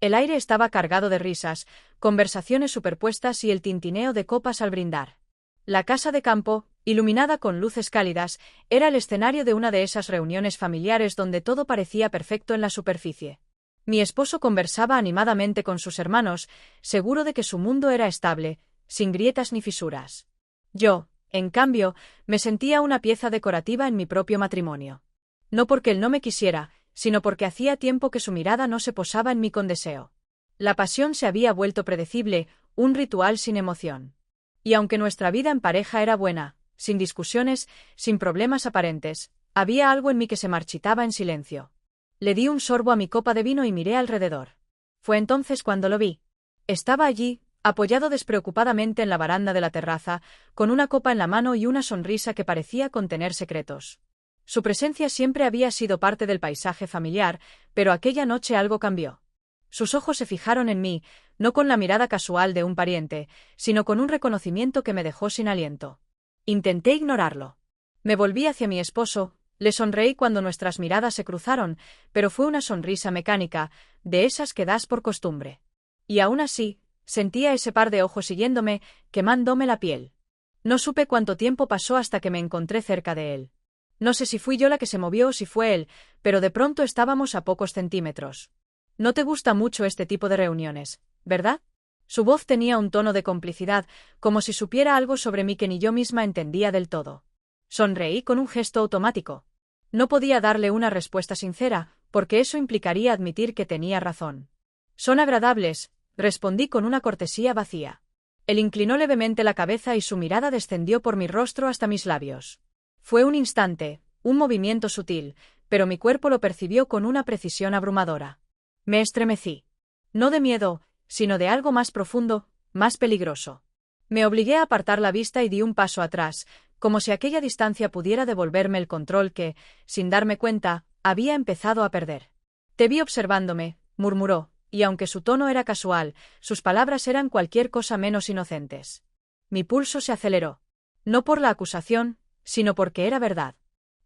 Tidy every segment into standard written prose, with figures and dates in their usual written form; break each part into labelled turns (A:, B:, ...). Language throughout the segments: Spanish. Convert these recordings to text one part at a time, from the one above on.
A: El aire estaba cargado de risas, conversaciones superpuestas y el tintineo de copas al brindar. La casa de campo, iluminada con luces cálidas, era el escenario de una de esas reuniones familiares donde todo parecía perfecto en la superficie. Mi esposo conversaba animadamente con sus hermanos, seguro de que su mundo era estable, sin grietas ni fisuras. Yo, en cambio, me sentía una pieza decorativa en mi propio matrimonio. No porque él no me quisiera, sino porque hacía tiempo que su mirada no se posaba en mí con deseo. La pasión se había vuelto predecible, un ritual sin emoción. Y aunque nuestra vida en pareja era buena, sin discusiones, sin problemas aparentes, había algo en mí que se marchitaba en silencio. Le di un sorbo a mi copa de vino y miré alrededor. Fue entonces cuando lo vi. Estaba allí, apoyado despreocupadamente en la baranda de la terraza, con una copa en la mano y una sonrisa que parecía contener secretos. Su presencia siempre había sido parte del paisaje familiar, pero aquella noche algo cambió. Sus ojos se fijaron en mí, no con la mirada casual de un pariente, sino con un reconocimiento que me dejó sin aliento. Intenté ignorarlo. Me volví hacia mi esposo, le sonreí cuando nuestras miradas se cruzaron, pero fue una sonrisa mecánica, de esas que das por costumbre. Y aún así, sentía ese par de ojos siguiéndome, quemándome la piel. No supe cuánto tiempo pasó hasta que me encontré cerca de él. No sé si fui yo la que se movió o si fue él, pero de pronto estábamos a pocos centímetros. No te gusta mucho este tipo de reuniones, ¿verdad? Su voz tenía un tono de complicidad, como si supiera algo sobre mí que ni yo misma entendía del todo. Sonreí con un gesto automático. No podía darle una respuesta sincera, porque eso implicaría admitir que tenía razón. Son agradables, respondí con una cortesía vacía. Él inclinó levemente la cabeza y su mirada descendió por mi rostro hasta mis labios. Fue un instante, un movimiento sutil, pero mi cuerpo lo percibió con una precisión abrumadora. Me estremecí. No de miedo, sino de algo más profundo, más peligroso. Me obligué a apartar la vista y di un paso atrás, como si aquella distancia pudiera devolverme el control que, sin darme cuenta, había empezado a perder. Te vi observándome, murmuró, y aunque su tono era casual, sus palabras eran cualquier cosa menos inocentes. Mi pulso se aceleró. No por la acusación, sino porque era verdad.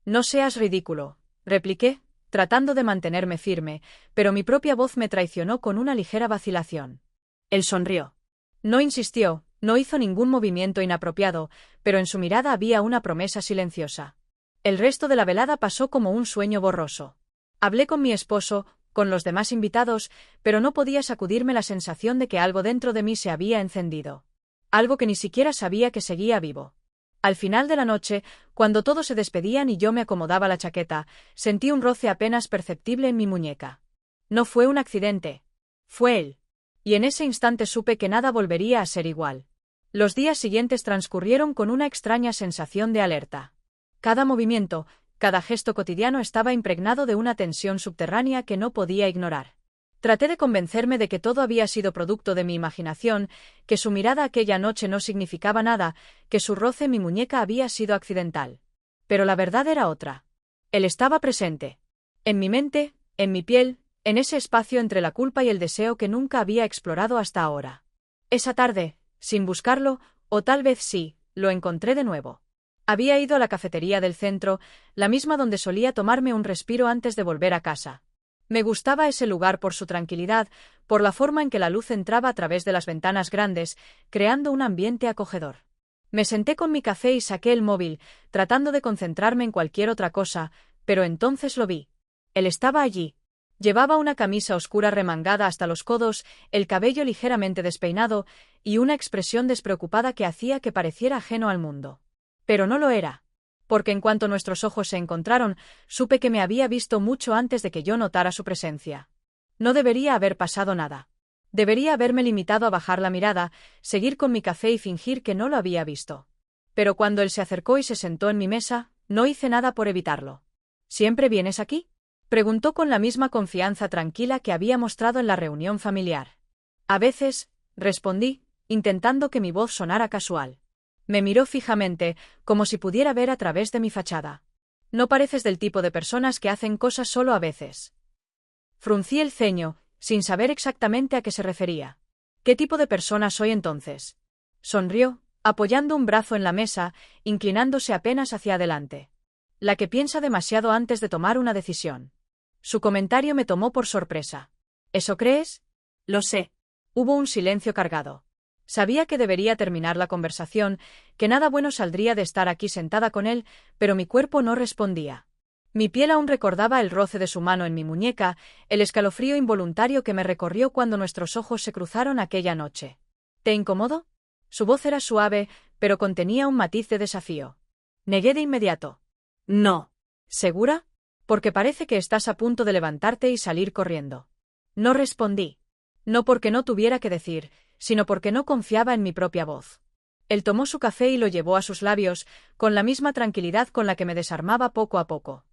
A: No seas ridículo, repliqué, tratando de mantenerme firme, pero mi propia voz me traicionó con una ligera vacilación. Él sonrió. No insistió, no hizo ningún movimiento inapropiado, pero en su mirada había una promesa silenciosa. El resto de la velada pasó como un sueño borroso. Hablé con mi esposo, con los demás invitados, pero no podía sacudirme la sensación de que algo dentro de mí se había encendido. Algo que ni siquiera sabía que seguía vivo. Al final de la noche, cuando todos se despedían y yo me acomodaba la chaqueta, sentí un roce apenas perceptible en mi muñeca. No fue un accidente. Fue él. Y en ese instante supe que nada volvería a ser igual. Los días siguientes transcurrieron con una extraña sensación de alerta. Cada movimiento, cada gesto cotidiano estaba impregnado de una tensión subterránea que no podía ignorar. Traté de convencerme de que todo había sido producto de mi imaginación, que su mirada aquella noche no significaba nada, que su roce en mi muñeca había sido accidental. Pero la verdad era otra. Él estaba presente. En mi mente, en mi piel, en ese espacio entre la culpa y el deseo que nunca había explorado hasta ahora. Esa tarde, sin buscarlo, o tal vez sí, lo encontré de nuevo. Había ido a la cafetería del centro, la misma donde solía tomarme un respiro antes de volver a casa. Me gustaba ese lugar por su tranquilidad, por la forma en que la luz entraba a través de las ventanas grandes, creando un ambiente acogedor. Me senté con mi café y saqué el móvil, tratando de concentrarme en cualquier otra cosa, pero entonces lo vi. Él estaba allí. Llevaba una camisa oscura remangada hasta los codos, el cabello ligeramente despeinado, y una expresión despreocupada que hacía que pareciera ajeno al mundo. Pero no lo era. Porque en cuanto nuestros ojos se encontraron, supe que me había visto mucho antes de que yo notara su presencia. No debería haber pasado nada. Debería haberme limitado a bajar la mirada, seguir con mi café y fingir que no lo había visto. Pero cuando él se acercó y se sentó en mi mesa, no hice nada por evitarlo. ¿Siempre vienes aquí?, preguntó con la misma confianza tranquila que había mostrado en la reunión familiar. A veces, respondí, intentando que mi voz sonara casual. Me miró fijamente, como si pudiera ver a través de mi fachada. No pareces del tipo de personas que hacen cosas solo a veces. Fruncí el ceño, sin saber exactamente a qué se refería. ¿Qué tipo de persona soy entonces? Sonrió, apoyando un brazo en la mesa, inclinándose apenas hacia adelante. La que piensa demasiado antes de tomar una decisión. Su comentario me tomó por sorpresa. ¿Eso crees?
B: Lo sé.
A: Hubo un silencio cargado. Sabía que debería terminar la conversación, que nada bueno saldría de estar aquí sentada con él, pero mi cuerpo no respondía. Mi piel aún recordaba el roce de su mano en mi muñeca, el escalofrío involuntario que me recorrió cuando nuestros ojos se cruzaron aquella noche. ¿Te incomodo? Su voz era suave, pero contenía un matiz de desafío. Negué de inmediato.
B: No.
A: ¿Segura? Porque parece que estás a punto de levantarte y salir corriendo. No respondí. No porque no tuviera que decir, sino porque no confiaba en mi propia voz. Él tomó su café y lo llevó a sus labios, con la misma tranquilidad con la que me desarmaba poco a poco.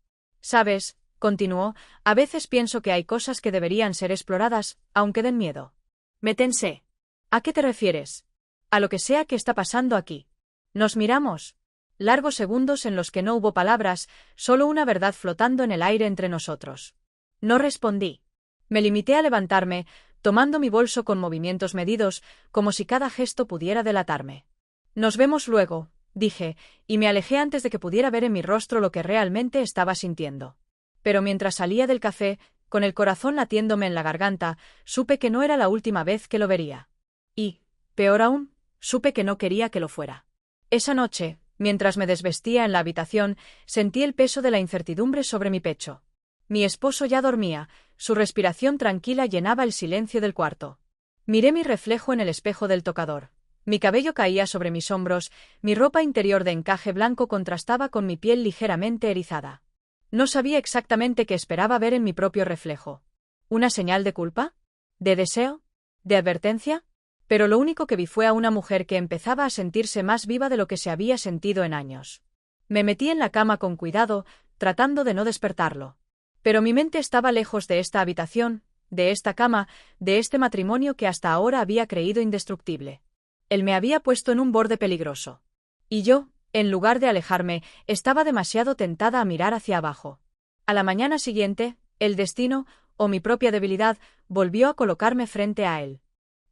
A: «Sabes», continuó, «a veces pienso que hay cosas que deberían ser exploradas, aunque den miedo». Me tensé. «¿A qué te refieres?» «A lo que sea que está pasando aquí». Nos miramos. Largos segundos en los que no hubo palabras, solo una verdad flotando en el aire entre nosotros. No respondí. Me limité a levantarme, tomando mi bolso con movimientos medidos, como si cada gesto pudiera delatarme. «Nos vemos luego», dije, y me alejé antes de que pudiera ver en mi rostro lo que realmente estaba sintiendo. Pero mientras salía del café, con el corazón latiéndome en la garganta, supe que no era la última vez que lo vería. Y, peor aún, supe que no quería que lo fuera. Esa noche, mientras me desvestía en la habitación, sentí el peso de la incertidumbre sobre mi pecho. Mi esposo ya dormía, su respiración tranquila llenaba el silencio del cuarto. Miré mi reflejo en el espejo del tocador. Mi cabello caía sobre mis hombros, mi ropa interior de encaje blanco contrastaba con mi piel ligeramente erizada. No sabía exactamente qué esperaba ver en mi propio reflejo. ¿Una señal de culpa? ¿De deseo? ¿De advertencia? Pero lo único que vi fue a una mujer que empezaba a sentirse más viva de lo que se había sentido en años. Me metí en la cama con cuidado, tratando de no despertarlo. Pero mi mente estaba lejos de esta habitación, de esta cama, de este matrimonio que hasta ahora había creído indestructible. Él me había puesto en un borde peligroso. Y yo, en lugar de alejarme, estaba demasiado tentada a mirar hacia abajo. A la mañana siguiente, el destino, o mi propia debilidad, volvió a colocarme frente a él.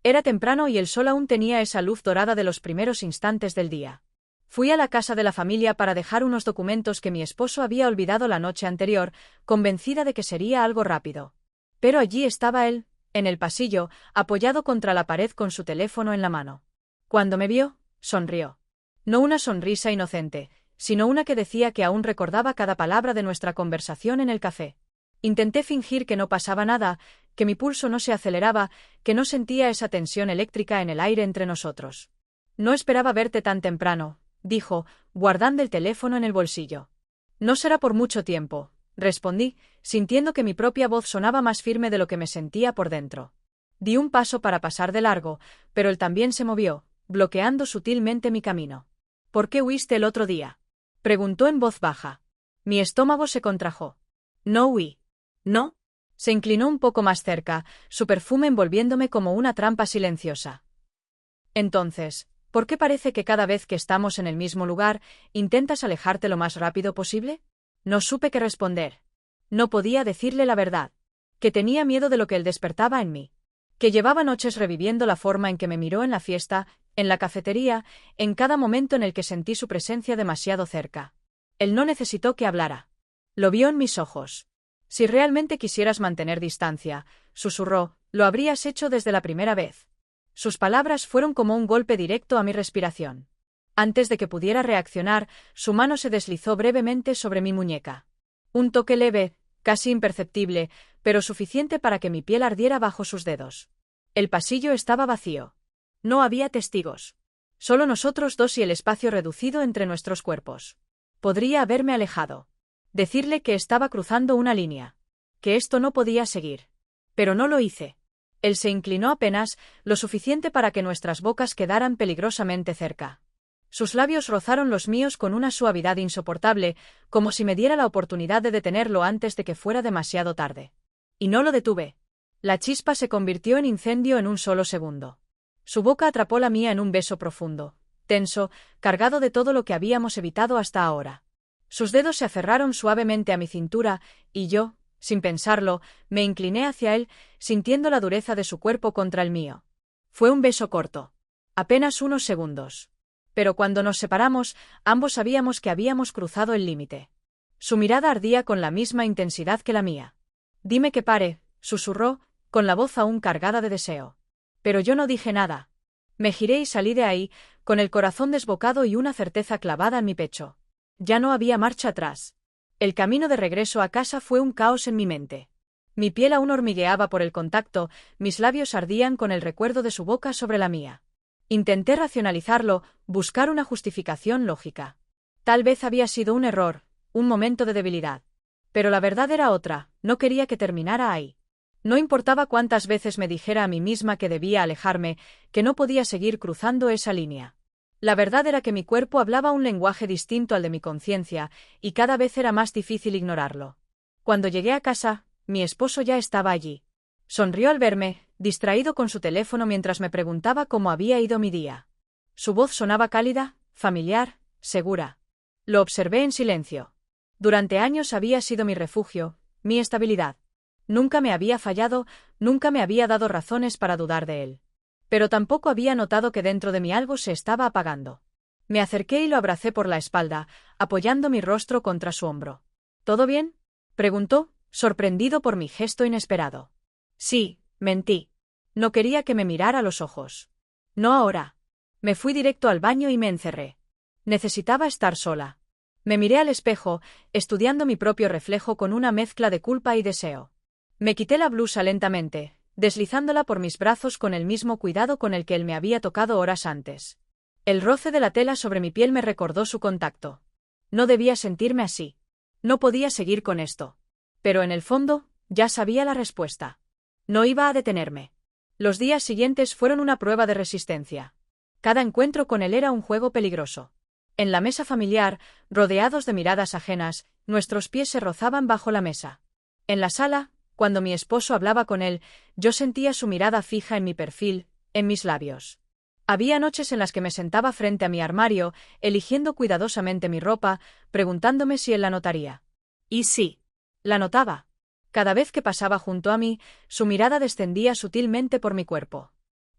A: Era temprano y el sol aún tenía esa luz dorada de los primeros instantes del día. Fui a la casa de la familia para dejar unos documentos que mi esposo había olvidado la noche anterior, convencida de que sería algo rápido. Pero allí estaba él, en el pasillo, apoyado contra la pared con su teléfono en la mano. Cuando me vio, sonrió. No una sonrisa inocente, sino una que decía que aún recordaba cada palabra de nuestra conversación en el café. Intenté fingir que no pasaba nada, que mi pulso no se aceleraba, que no sentía esa tensión eléctrica en el aire entre nosotros. «No esperaba verte tan temprano», dijo, guardando el teléfono en el bolsillo. «No será por mucho tiempo», respondí, sintiendo que mi propia voz sonaba más firme de lo que me sentía por dentro. Di un paso para pasar de largo, pero él también se movió, bloqueando sutilmente mi camino. «¿Por qué huiste el otro día?», preguntó en voz baja. Mi estómago se contrajo. «No huí». «¿No?». Se inclinó un poco más cerca, su perfume envolviéndome como una trampa silenciosa. «Entonces, ¿por qué parece que cada vez que estamos en el mismo lugar, intentas alejarte lo más rápido posible?». No supe qué responder. No podía decirle la verdad. Que tenía miedo de lo que él despertaba en mí. Que llevaba noches reviviendo la forma en que me miró en la fiesta, en la cafetería, en cada momento en el que sentí su presencia demasiado cerca. Él no necesitó que hablara. Lo vio en mis ojos. «Si realmente quisieras mantener distancia», susurró, «lo habrías hecho desde la primera vez». Sus palabras fueron como un golpe directo a mi respiración. Antes de que pudiera reaccionar, su mano se deslizó brevemente sobre mi muñeca. Un toque leve, casi imperceptible, pero suficiente para que mi piel ardiera bajo sus dedos. El pasillo estaba vacío. No había testigos. Solo nosotros dos y el espacio reducido entre nuestros cuerpos. Podría haberme alejado. Decirle que estaba cruzando una línea. Que esto no podía seguir. Pero no lo hice. Él se inclinó apenas, lo suficiente para que nuestras bocas quedaran peligrosamente cerca. Sus labios rozaron los míos con una suavidad insoportable, como si me diera la oportunidad de detenerlo antes de que fuera demasiado tarde. Y no lo detuve. La chispa se convirtió en incendio en un solo segundo. Su boca atrapó la mía en un beso profundo, tenso, cargado de todo lo que habíamos evitado hasta ahora. Sus dedos se aferraron suavemente a mi cintura, y yo, sin pensarlo, me incliné hacia él, sintiendo la dureza de su cuerpo contra el mío. Fue un beso corto. Apenas unos segundos. Pero cuando nos separamos, ambos sabíamos que habíamos cruzado el límite. Su mirada ardía con la misma intensidad que la mía. «Dime que pare», susurró, con la voz aún cargada de deseo. Pero yo no dije nada. Me giré y salí de ahí, con el corazón desbocado y una certeza clavada en mi pecho. Ya no había marcha atrás. El camino de regreso a casa fue un caos en mi mente. Mi piel aún hormigueaba por el contacto, mis labios ardían con el recuerdo de su boca sobre la mía. Intenté racionalizarlo, buscar una justificación lógica. Tal vez había sido un error, un momento de debilidad. Pero la verdad era otra, no quería que terminara ahí. No importaba cuántas veces me dijera a mí misma que debía alejarme, que no podía seguir cruzando esa línea. La verdad era que mi cuerpo hablaba un lenguaje distinto al de mi conciencia, y cada vez era más difícil ignorarlo. Cuando llegué a casa, mi esposo ya estaba allí. Sonrió al verme, distraído con su teléfono mientras me preguntaba cómo había ido mi día. Su voz sonaba cálida, familiar, segura. Lo observé en silencio. Durante años había sido mi refugio, mi estabilidad. Nunca me había fallado, nunca me había dado razones para dudar de él. Pero tampoco había notado que dentro de mí algo se estaba apagando. Me acerqué y lo abracé por la espalda, apoyando mi rostro contra su hombro. ¿Todo bien?, preguntó, sorprendido por mi gesto inesperado. Sí, mentí. No quería que me mirara a los ojos. No ahora. Me fui directo al baño y me encerré. Necesitaba estar sola. Me miré al espejo, estudiando mi propio reflejo con una mezcla de culpa y deseo. Me quité la blusa lentamente, deslizándola por mis brazos con el mismo cuidado con el que él me había tocado horas antes. El roce de la tela sobre mi piel me recordó su contacto. No debía sentirme así. No podía seguir con esto. Pero en el fondo, ya sabía la respuesta. No iba a detenerme. Los días siguientes fueron una prueba de resistencia. Cada encuentro con él era un juego peligroso. En la mesa familiar, rodeados de miradas ajenas, nuestros pies se rozaban bajo la mesa. En la sala, cuando mi esposo hablaba con él, yo sentía su mirada fija en mi perfil, en mis labios. Había noches en las que me sentaba frente a mi armario, eligiendo cuidadosamente mi ropa, preguntándome si él la notaría. Y sí, la notaba. Cada vez que pasaba junto a mí, su mirada descendía sutilmente por mi cuerpo.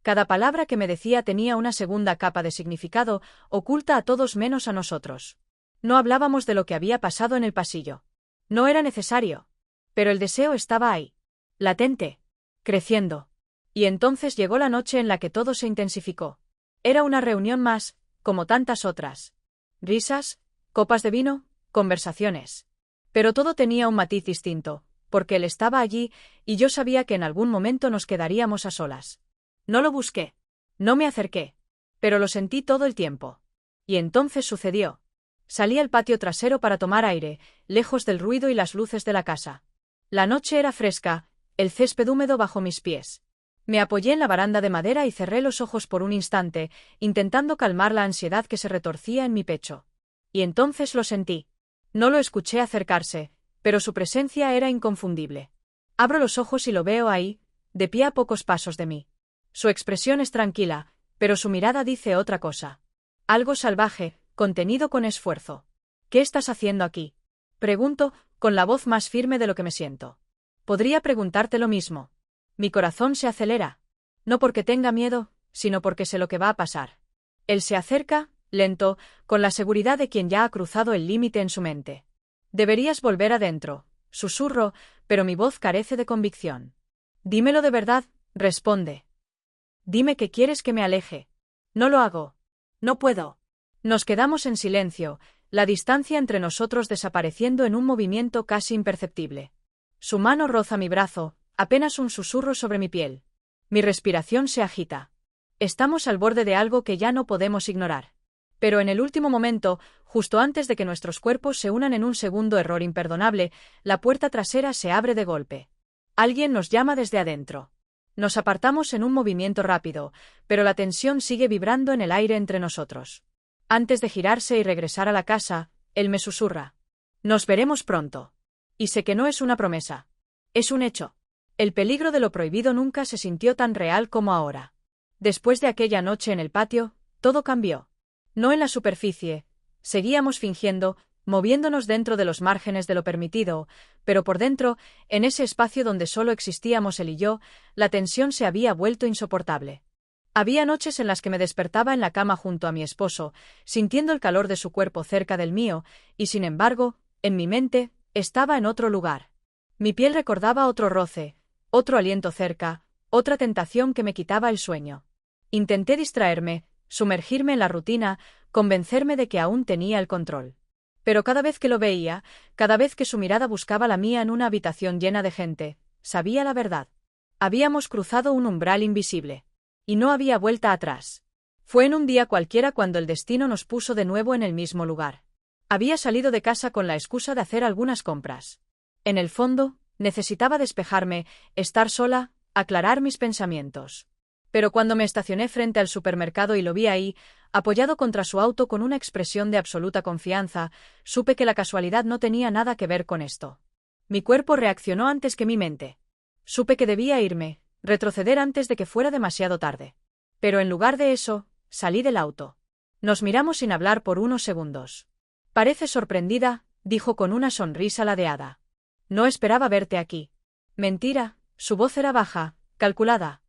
A: Cada palabra que me decía tenía una segunda capa de significado, oculta a todos menos a nosotros. No hablábamos de lo que había pasado en el pasillo. No era necesario. Pero el deseo estaba ahí. Latente. Creciendo. Y entonces llegó la noche en la que todo se intensificó. Era una reunión más, como tantas otras. Risas, copas de vino, conversaciones. Pero todo tenía un matiz distinto, porque él estaba allí, y yo sabía que en algún momento nos quedaríamos a solas. No lo busqué. No me acerqué. Pero lo sentí todo el tiempo. Y entonces sucedió. Salí al patio trasero para tomar aire, lejos del ruido y las luces de la casa. La noche era fresca, el césped húmedo bajo mis pies. Me apoyé en la baranda de madera y cerré los ojos por un instante, intentando calmar la ansiedad que se retorcía en mi pecho. Y entonces lo sentí. No lo escuché acercarse, pero su presencia era inconfundible. Abro los ojos y lo veo ahí, de pie a pocos pasos de mí. Su expresión es tranquila, pero su mirada dice otra cosa. Algo salvaje, contenido con esfuerzo. ¿Qué estás haciendo aquí?, pregunto, con la voz más firme de lo que me siento. Podría preguntarte lo mismo. Mi corazón se acelera. No porque tenga miedo, sino porque sé lo que va a pasar. Él se acerca, lento, con la seguridad de quien ya ha cruzado el límite en su mente. Deberías volver adentro, susurro, pero mi voz carece de convicción. Dímelo de verdad, responde. Dime que quieres que me aleje. No lo hago. No puedo. Nos quedamos en silencio, la distancia entre nosotros desapareciendo en un movimiento casi imperceptible. Su mano roza mi brazo, apenas un susurro sobre mi piel. Mi respiración se agita. Estamos al borde de algo que ya no podemos ignorar. Pero en el último momento, justo antes de que nuestros cuerpos se unan en un segundo error imperdonable, la puerta trasera se abre de golpe. Alguien nos llama desde adentro. Nos apartamos en un movimiento rápido, pero la tensión sigue vibrando en el aire entre nosotros. Antes de girarse y regresar a la casa, él me susurra. Nos veremos pronto. Y sé que no es una promesa. Es un hecho. El peligro de lo prohibido nunca se sintió tan real como ahora. Después de aquella noche en el patio, todo cambió. No en la superficie. Seguíamos fingiendo, moviéndonos dentro de los márgenes de lo permitido, pero por dentro, en ese espacio donde solo existíamos él y yo, la tensión se había vuelto insoportable. Había noches en las que me despertaba en la cama junto a mi esposo, sintiendo el calor de su cuerpo cerca del mío, y sin embargo, en mi mente, estaba en otro lugar. Mi piel recordaba otro roce, Otro aliento cerca, otra tentación que me quitaba el sueño. Intenté distraerme, sumergirme en la rutina, convencerme de que aún tenía el control. Pero cada vez que lo veía, cada vez que su mirada buscaba la mía en una habitación llena de gente, sabía la verdad. Habíamos cruzado un umbral invisible. Y no había vuelta atrás. Fue en un día cualquiera cuando el destino nos puso de nuevo en el mismo lugar. Había salido de casa con la excusa de hacer algunas compras. En el fondo, necesitaba despejarme, estar sola, aclarar mis pensamientos. Pero cuando me estacioné frente al supermercado y lo vi ahí, apoyado contra su auto con una expresión de absoluta confianza, supe que la casualidad no tenía nada que ver con esto. Mi cuerpo reaccionó antes que mi mente. Supe que debía irme, retroceder antes de que fuera demasiado tarde. Pero en lugar de eso, salí del auto. Nos miramos sin hablar por unos segundos. «Parece sorprendida», dijo con una sonrisa ladeada. «No esperaba verte aquí». Mentira, su voz era baja, calculada.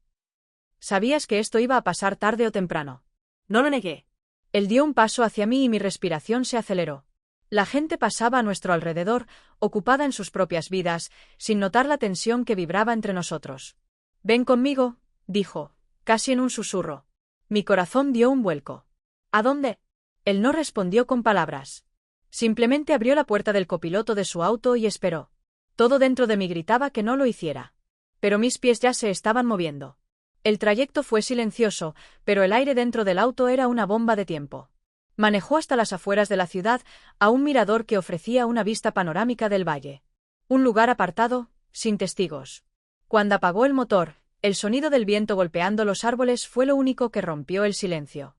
A: «Sabías que esto iba a pasar tarde o temprano». No lo negué. Él dio un paso hacia mí y mi respiración se aceleró. La gente pasaba a nuestro alrededor, ocupada en sus propias vidas, sin notar la tensión que vibraba entre nosotros. «Ven conmigo», dijo, casi en un susurro. Mi corazón dio un vuelco. «¿A dónde?» Él no respondió con palabras. Simplemente abrió la puerta del copiloto de su auto y esperó. Todo dentro de mí gritaba que no lo hiciera. Pero mis pies ya se estaban moviendo. El trayecto fue silencioso, pero el aire dentro del auto era una bomba de tiempo. Manejó hasta las afueras de la ciudad, a un mirador que ofrecía una vista panorámica del valle. Un lugar apartado, sin testigos. Cuando apagó el motor, el sonido del viento golpeando los árboles fue lo único que rompió el silencio.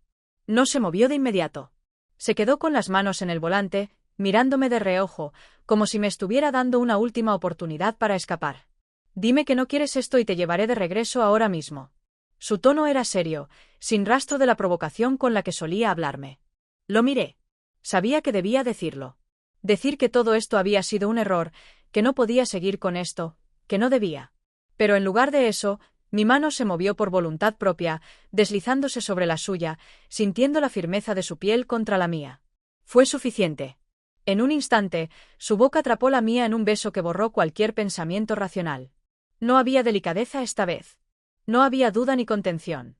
A: No se movió de inmediato. Se quedó con las manos en el volante, mirándome de reojo, como si me estuviera dando una última oportunidad para escapar. «Dime que no quieres esto y te llevaré de regreso ahora mismo». Su tono era serio, sin rastro de la provocación con la que solía hablarme. Lo miré. Sabía que debía decirlo. Decir que todo esto había sido un error, que no podía seguir con esto, que no debía. Pero en lugar de eso, mi mano se movió por voluntad propia, deslizándose sobre la suya, sintiendo la firmeza de su piel contra la mía. Fue suficiente. En un instante, su boca atrapó la mía en un beso que borró cualquier pensamiento racional. No había delicadeza esta vez. No había duda ni contención.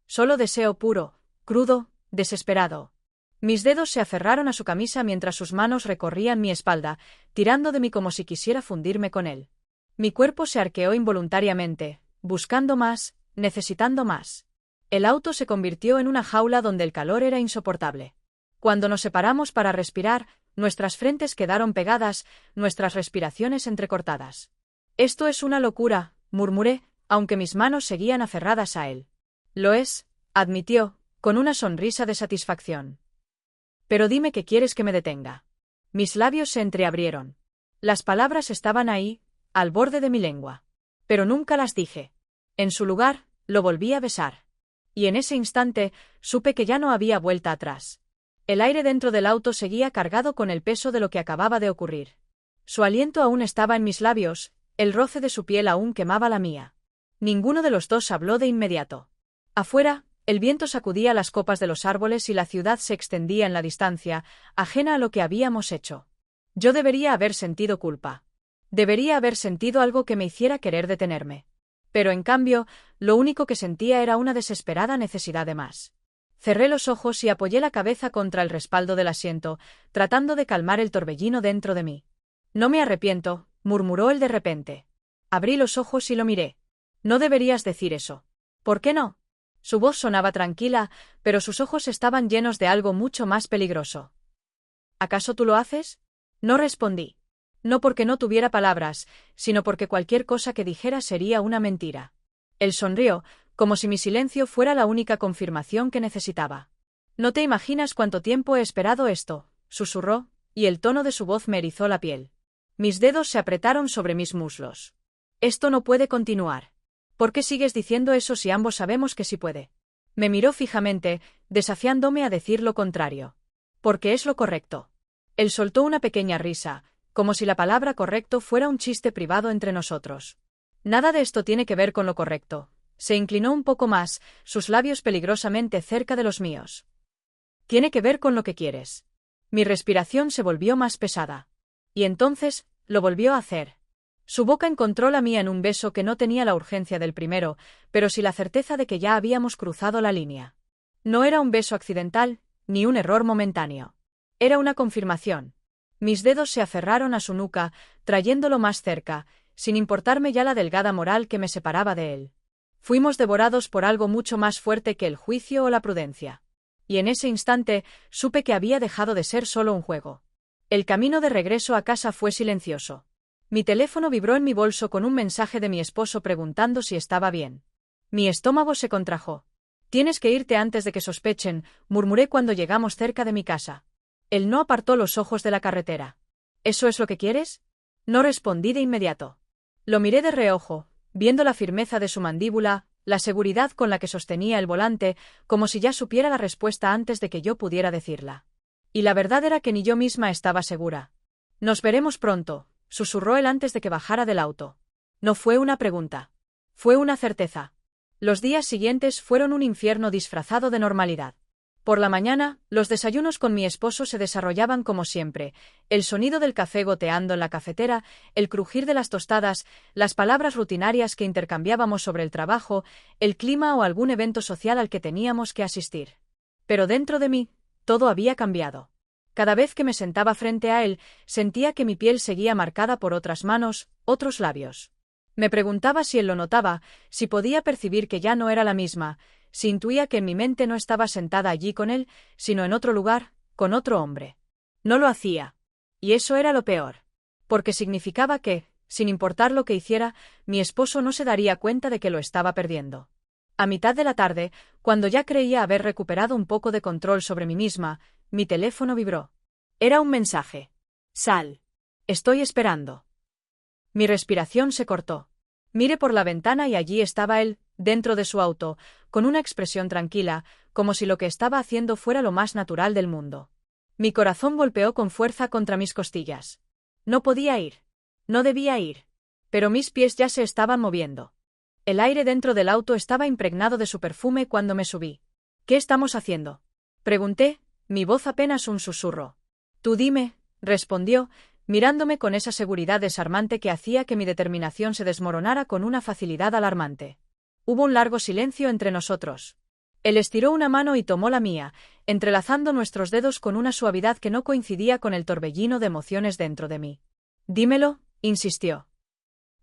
A: Solo deseo puro, crudo, desesperado. Mis dedos se aferraron a su camisa mientras sus manos recorrían mi espalda, tirando de mí como si quisiera fundirme con él. Mi cuerpo se arqueó involuntariamente, buscando más, necesitando más. El auto se convirtió en una jaula donde el calor era insoportable. Cuando nos separamos para respirar, nuestras frentes quedaron pegadas, nuestras respiraciones entrecortadas. «Esto es una locura», murmuré, aunque mis manos seguían aferradas a él. «Lo es», admitió, con una sonrisa de satisfacción. «Pero dime que quieres que me detenga». Mis labios se entreabrieron. Las palabras estaban ahí, al borde de mi lengua. Pero nunca las dije. En su lugar, lo volví a besar. Y en ese instante, supe que ya no había vuelta atrás. El aire dentro del auto seguía cargado con el peso de lo que acababa de ocurrir. Su aliento aún estaba en mis labios, el roce de su piel aún quemaba la mía. Ninguno de los dos habló de inmediato. Afuera, el viento sacudía las copas de los árboles y la ciudad se extendía en la distancia, ajena a lo que habíamos hecho. Yo debería haber sentido culpa. Debería haber sentido algo que me hiciera querer detenerme. Pero en cambio, lo único que sentía era una desesperada necesidad de más. Cerré los ojos y apoyé la cabeza contra el respaldo del asiento, tratando de calmar el torbellino dentro de mí. «No me arrepiento», murmuró él de repente. Abrí los ojos y lo miré. «No deberías decir eso». «¿Por qué no?» Su voz sonaba tranquila, pero sus ojos estaban llenos de algo mucho más peligroso. «¿Acaso tú lo haces?» No respondí. No porque no tuviera palabras, sino porque cualquier cosa que dijera sería una mentira. Él sonrió, como si mi silencio fuera la única confirmación que necesitaba. «No te imaginas cuánto tiempo he esperado esto», susurró, y el tono de su voz me erizó la piel. Mis dedos se apretaron sobre mis muslos. «Esto no puede continuar. ¿Por qué sigues diciendo eso si ambos sabemos que sí puede?» Me miró fijamente, desafiándome a decir lo contrario. «Porque es lo correcto». Él soltó una pequeña risa, como si la palabra correcto fuera un chiste privado entre nosotros. «Nada de esto tiene que ver con lo correcto». Se inclinó un poco más, sus labios peligrosamente cerca de los míos. «Tiene que ver con lo que quieres». Mi respiración se volvió más pesada. Y entonces, lo volvió a hacer. Su boca encontró la mía en un beso que no tenía la urgencia del primero, pero sí la certeza de que ya habíamos cruzado la línea. No era un beso accidental, ni un error momentáneo. Era una confirmación. Mis dedos se aferraron a su nuca, trayéndolo más cerca, sin importarme ya la delgada moral que me separaba de él. Fuimos devorados por algo mucho más fuerte que el juicio o la prudencia. Y en ese instante supe que había dejado de ser solo un juego. El camino de regreso a casa fue silencioso. Mi teléfono vibró en mi bolso con un mensaje de mi esposo preguntando si estaba bien. Mi estómago se contrajo. «Tienes que irte antes de que sospechen», murmuré cuando llegamos cerca de mi casa. Él no apartó los ojos de la carretera. «¿Eso es lo que quieres?». No respondí de inmediato. Lo miré de reojo, viendo la firmeza de su mandíbula, la seguridad con la que sostenía el volante, como si ya supiera la respuesta antes de que yo pudiera decirla. Y la verdad era que ni yo misma estaba segura. «Nos veremos pronto», susurró él antes de que bajara del auto. No fue una pregunta. Fue una certeza. Los días siguientes fueron un infierno disfrazado de normalidad. Por la mañana, los desayunos con mi esposo se desarrollaban como siempre, el sonido del café goteando en la cafetera, el crujir de las tostadas, las palabras rutinarias que intercambiábamos sobre el trabajo, el clima o algún evento social al que teníamos que asistir. Pero dentro de mí, todo había cambiado. Cada vez que me sentaba frente a él, sentía que mi piel seguía marcada por otras manos, otros labios. Me preguntaba si él lo notaba, si podía percibir que ya no era la misma, si intuía que en mi mente no estaba sentada allí con él, sino en otro lugar, con otro hombre. No lo hacía. Y eso era lo peor. Porque significaba que, sin importar lo que hiciera, mi esposo no se daría cuenta de que lo estaba perdiendo. A mitad de la tarde, cuando ya creía haber recuperado un poco de control sobre mí misma, mi teléfono vibró. Era un mensaje. «Sal. Estoy esperando». Mi respiración se cortó. Miré por la ventana y allí estaba él, dentro de su auto, con una expresión tranquila, como si lo que estaba haciendo fuera lo más natural del mundo. Mi corazón golpeó con fuerza contra mis costillas. No podía ir. No debía ir. Pero mis pies ya se estaban moviendo. El aire dentro del auto estaba impregnado de su perfume cuando me subí. «¿Qué estamos haciendo?», pregunté, mi voz apenas un susurro. «Tú dime», respondió, mirándome con esa seguridad desarmante que hacía que mi determinación se desmoronara con una facilidad alarmante. Hubo un largo silencio entre nosotros. Él estiró una mano y tomó la mía, entrelazando nuestros dedos con una suavidad que no coincidía con el torbellino de emociones dentro de mí. «Dímelo», insistió.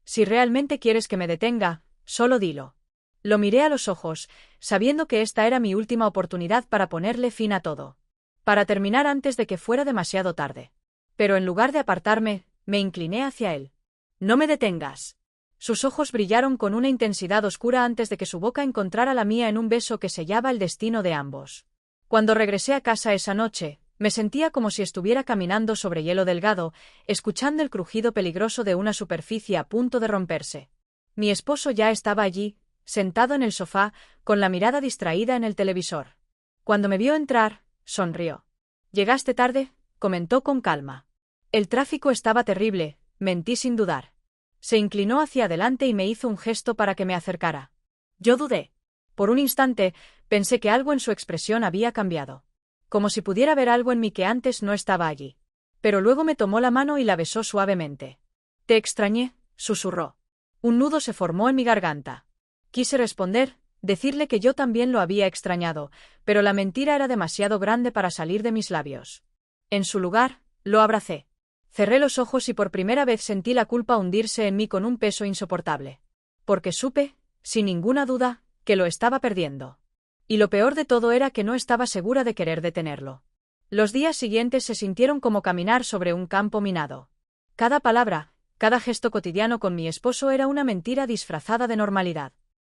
A: «Si realmente quieres que me detenga, solo dilo». Lo miré a los ojos, sabiendo que esta era mi última oportunidad para ponerle fin a todo. Para terminar antes de que fuera demasiado tarde. Pero en lugar de apartarme, me incliné hacia él. «No me detengas». Sus ojos brillaron con una intensidad oscura antes de que su boca encontrara la mía en un beso que sellaba el destino de ambos. Cuando regresé a casa esa noche, me sentía como si estuviera caminando sobre hielo delgado, escuchando el crujido peligroso de una superficie a punto de romperse. Mi esposo ya estaba allí, sentado en el sofá, con la mirada distraída en el televisor. Cuando me vio entrar, sonrió. «¿Llegaste tarde?», comentó con calma. «El tráfico estaba terrible», mentí sin dudar. Se inclinó hacia adelante y me hizo un gesto para que me acercara. Yo dudé. Por un instante, pensé que algo en su expresión había cambiado. Como si pudiera ver algo en mí que antes no estaba allí. Pero luego me tomó la mano y la besó suavemente. «Te extrañé», susurró. Un nudo se formó en mi garganta. Quise responder, decirle que yo también lo había extrañado, pero la mentira era demasiado grande para salir de mis labios. En su lugar, lo abracé. Cerré los ojos y por primera vez sentí la culpa hundirse en mí con un peso insoportable. Porque supe, sin ninguna duda, que lo estaba perdiendo. Y lo peor de todo era que no estaba segura de querer detenerlo. Los días siguientes se sintieron como caminar sobre un campo minado. Cada palabra, cada gesto cotidiano con mi esposo era una mentira disfrazada de normalidad.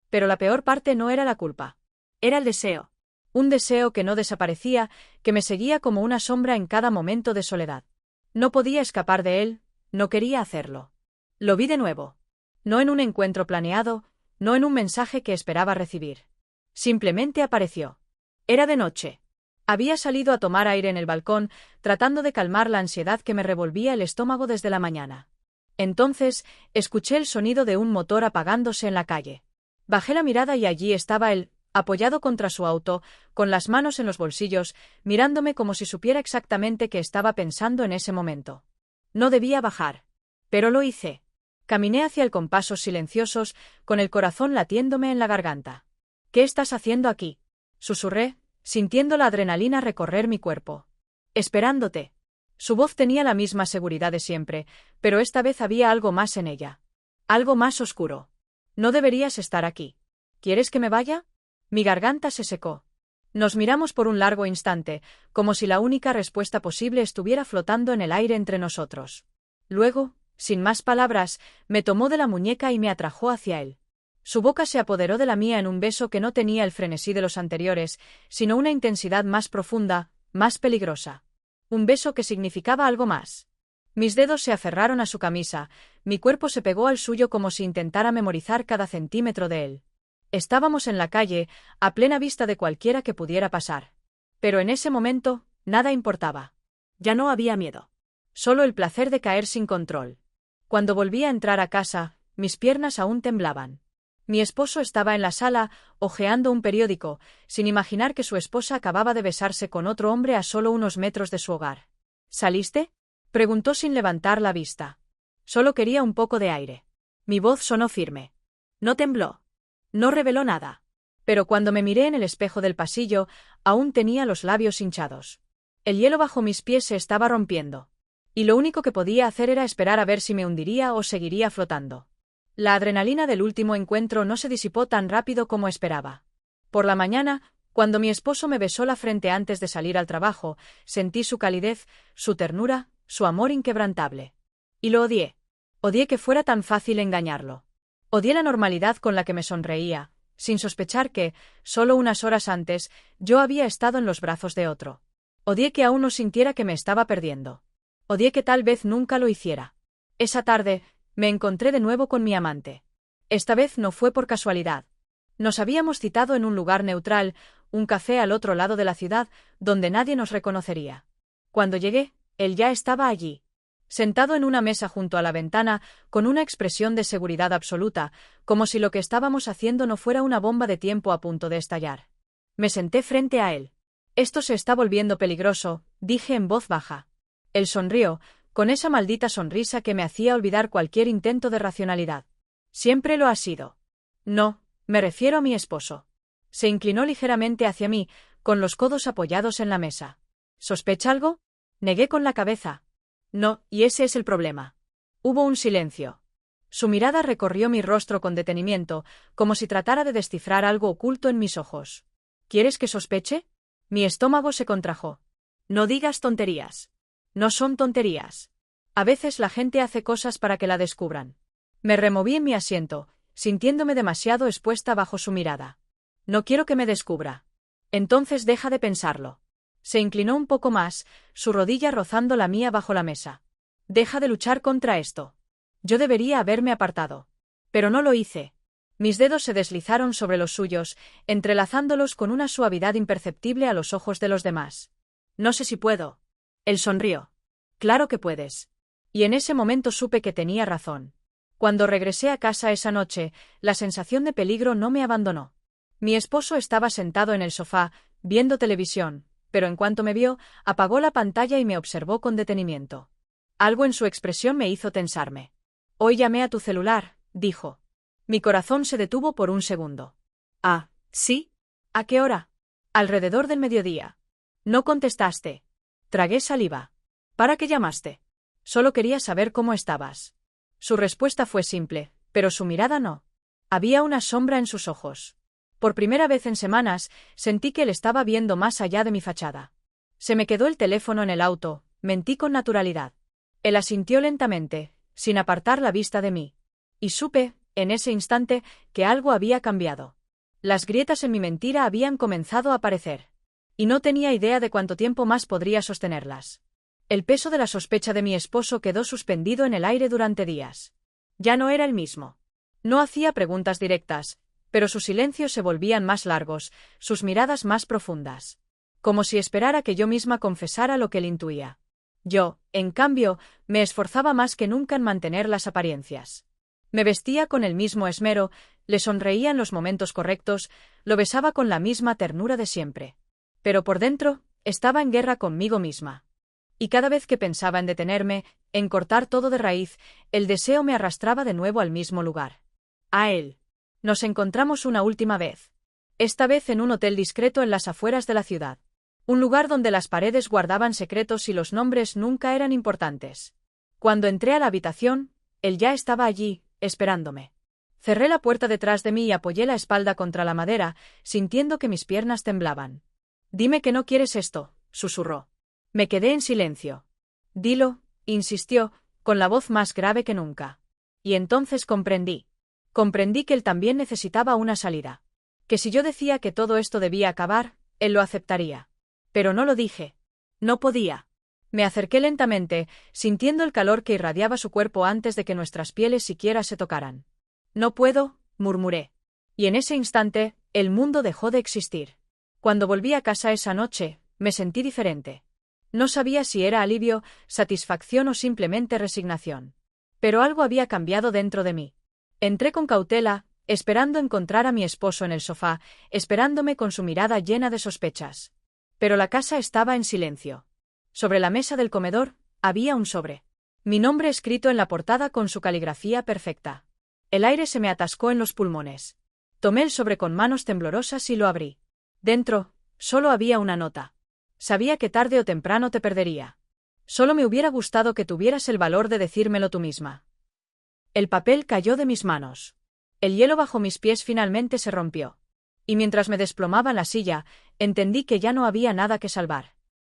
A: Pero la peor parte no era la culpa. Era el deseo. Un deseo que no desaparecía, que me seguía como una sombra en cada momento de soledad. No podía escapar de él, no quería hacerlo. Lo vi de nuevo. No en un encuentro planeado, no en un mensaje que esperaba recibir. Simplemente apareció. Era de noche. Había salido a tomar aire en el balcón, tratando de calmar la ansiedad que me revolvía el estómago desde la mañana. Entonces, escuché el sonido de un motor apagándose en la calle. Bajé la mirada y allí estaba él, apoyado contra su auto, con las manos en los bolsillos, mirándome como si supiera exactamente qué estaba pensando en ese momento. No debía bajar. Pero lo hice. Caminé hacia el con pasos silenciosos, con el corazón latiéndome en la garganta. ¿Qué estás haciendo aquí? Susurré, sintiendo la adrenalina recorrer mi cuerpo. Esperándote. Su voz tenía la misma seguridad de siempre, pero esta vez había algo más en ella. Algo más oscuro. No deberías estar aquí. ¿Quieres que me vaya? Mi garganta se secó. Nos miramos por un largo instante, como si la única respuesta posible estuviera flotando en el aire entre nosotros. Luego, sin más palabras, me tomó de la muñeca y me atrajo hacia él. Su boca se apoderó de la mía en un beso que no tenía el frenesí de los anteriores, sino una intensidad más profunda, más peligrosa. Un beso que significaba algo más. Mis dedos se aferraron a su camisa, mi cuerpo se pegó al suyo como si intentara memorizar cada centímetro de él. Estábamos en la calle, a plena vista de cualquiera que pudiera pasar. Pero en ese momento, nada importaba. Ya no había miedo. Solo el placer de caer sin control. Cuando volví a entrar a casa, mis piernas aún temblaban. Mi esposo estaba en la sala, hojeando un periódico, sin imaginar que su esposa acababa de besarse con otro hombre a solo unos metros de su hogar. ¿Saliste? Preguntó sin levantar la vista. Solo quería un poco de aire. Mi voz sonó firme. No tembló. No reveló nada. Pero cuando me miré en el espejo del pasillo, aún tenía los labios hinchados. El hielo bajo mis pies se estaba rompiendo. Y lo único que podía hacer era esperar a ver si me hundiría o seguiría flotando. La adrenalina del último encuentro no se disipó tan rápido como esperaba. Por la mañana, cuando mi esposo me besó la frente antes de salir al trabajo, sentí su calidez, su ternura, su amor inquebrantable. Y lo odié. Odié que fuera tan fácil engañarlo. Odié la normalidad con la que me sonreía, sin sospechar que, solo unas horas antes, yo había estado en los brazos de otro. Odié que aún no sintiera que me estaba perdiendo. Odié que tal vez nunca lo hiciera. Esa tarde, me encontré de nuevo con mi amante. Esta vez no fue por casualidad. Nos habíamos citado en un lugar neutral, un café al otro lado de la ciudad, donde nadie nos reconocería. Cuando llegué, él ya estaba allí. Sentado en una mesa junto a la ventana, con una expresión de seguridad absoluta, como si lo que estábamos haciendo no fuera una bomba de tiempo a punto de estallar. Me senté frente a él. Esto se está volviendo peligroso, dije en voz baja. Él sonrió, con esa maldita sonrisa que me hacía olvidar cualquier intento de racionalidad. Siempre lo ha sido. No, me refiero a mi esposo. Se inclinó ligeramente hacia mí, con los codos apoyados en la mesa. ¿Sospecha algo? Negué con la cabeza. No, y ese es el problema. Hubo un silencio. Su mirada recorrió mi rostro con detenimiento, como si tratara de descifrar algo oculto en mis ojos. ¿Quieres que sospeche? Mi estómago se contrajo. No digas tonterías. No son tonterías. A veces la gente hace cosas para que la descubran. Me removí en mi asiento, sintiéndome demasiado expuesta bajo su mirada. No quiero que me descubra. Entonces deja de pensarlo. Se inclinó un poco más, su rodilla rozando la mía bajo la mesa. Deja de luchar contra esto. Yo debería haberme apartado. Pero no lo hice. Mis dedos se deslizaron sobre los suyos, entrelazándolos con una suavidad imperceptible a los ojos de los demás. No sé si puedo. Él sonrió. Claro que puedes. Y en ese momento supe que tenía razón. Cuando regresé a casa esa noche, la sensación de peligro no me abandonó. Mi esposo estaba sentado en el sofá, viendo televisión, pero en cuanto me vio, apagó la pantalla y me observó con detenimiento. Algo en su expresión me hizo tensarme. Hoy llamé a tu celular, dijo. Mi corazón se detuvo por un segundo. Ah, ¿sí? ¿A qué hora? Alrededor del mediodía. No contestaste. Tragué saliva. ¿Para qué llamaste? Solo quería saber cómo estabas. Su respuesta fue simple, pero su mirada no. Había una sombra en sus ojos. Por primera vez en semanas, sentí que él estaba viendo más allá de mi fachada. Se me quedó el teléfono en el auto, mentí con naturalidad. Él asintió lentamente, sin apartar la vista de mí. Y supe, en ese instante, que algo había cambiado. Las grietas en mi mentira habían comenzado a aparecer. Y no tenía idea de cuánto tiempo más podría sostenerlas. El peso de la sospecha de mi esposo quedó suspendido en el aire durante días. Ya no era el mismo. No hacía preguntas directas, pero sus silencios se volvían más largos, sus miradas más profundas. Como si esperara que yo misma confesara lo que él intuía. Yo, en cambio, me esforzaba más que nunca en mantener las apariencias. Me vestía con el mismo esmero, le sonreía en los momentos correctos, lo besaba con la misma ternura de siempre. Pero por dentro, estaba en guerra conmigo misma. Y cada vez que pensaba en detenerme, en cortar todo de raíz, el deseo me arrastraba de nuevo al mismo lugar. A él. Nos encontramos una última vez. Esta vez en un hotel discreto en las afueras de la ciudad. Un lugar donde las paredes guardaban secretos y los nombres nunca eran importantes. Cuando entré a la habitación, él ya estaba allí, esperándome. Cerré la puerta detrás de mí y apoyé la espalda contra la madera, sintiendo que mis piernas temblaban. «Dime que no quieres esto», susurró. Me quedé en silencio. «Dilo», insistió, con la voz más grave que nunca. Y entonces comprendí. Comprendí que él también necesitaba una salida. Que si yo decía que todo esto debía acabar, él lo aceptaría. Pero no lo dije. No podía. Me acerqué lentamente, sintiendo el calor que irradiaba su cuerpo antes de que nuestras pieles siquiera se tocaran. «No puedo», murmuré. Y en ese instante, el mundo dejó de existir. Cuando volví a casa esa noche, me sentí diferente. No sabía si era alivio, satisfacción o simplemente resignación. Pero algo había cambiado dentro de mí. Entré con cautela, esperando encontrar a mi esposo en el sofá, esperándome con su mirada llena de sospechas. Pero la casa estaba en silencio. Sobre la mesa del comedor, había un sobre. Mi nombre escrito en la portada con su caligrafía perfecta. El aire se me atascó en los pulmones. Tomé el sobre con manos temblorosas y lo abrí. Dentro, solo había una nota. Sabía que tarde o temprano te perdería. Solo me hubiera gustado que tuvieras el valor de decírmelo tú misma. El papel cayó de mis manos. El hielo bajo mis pies finalmente se rompió. Y mientras me desplomaba en la silla, entendí que ya no había nada que salvar.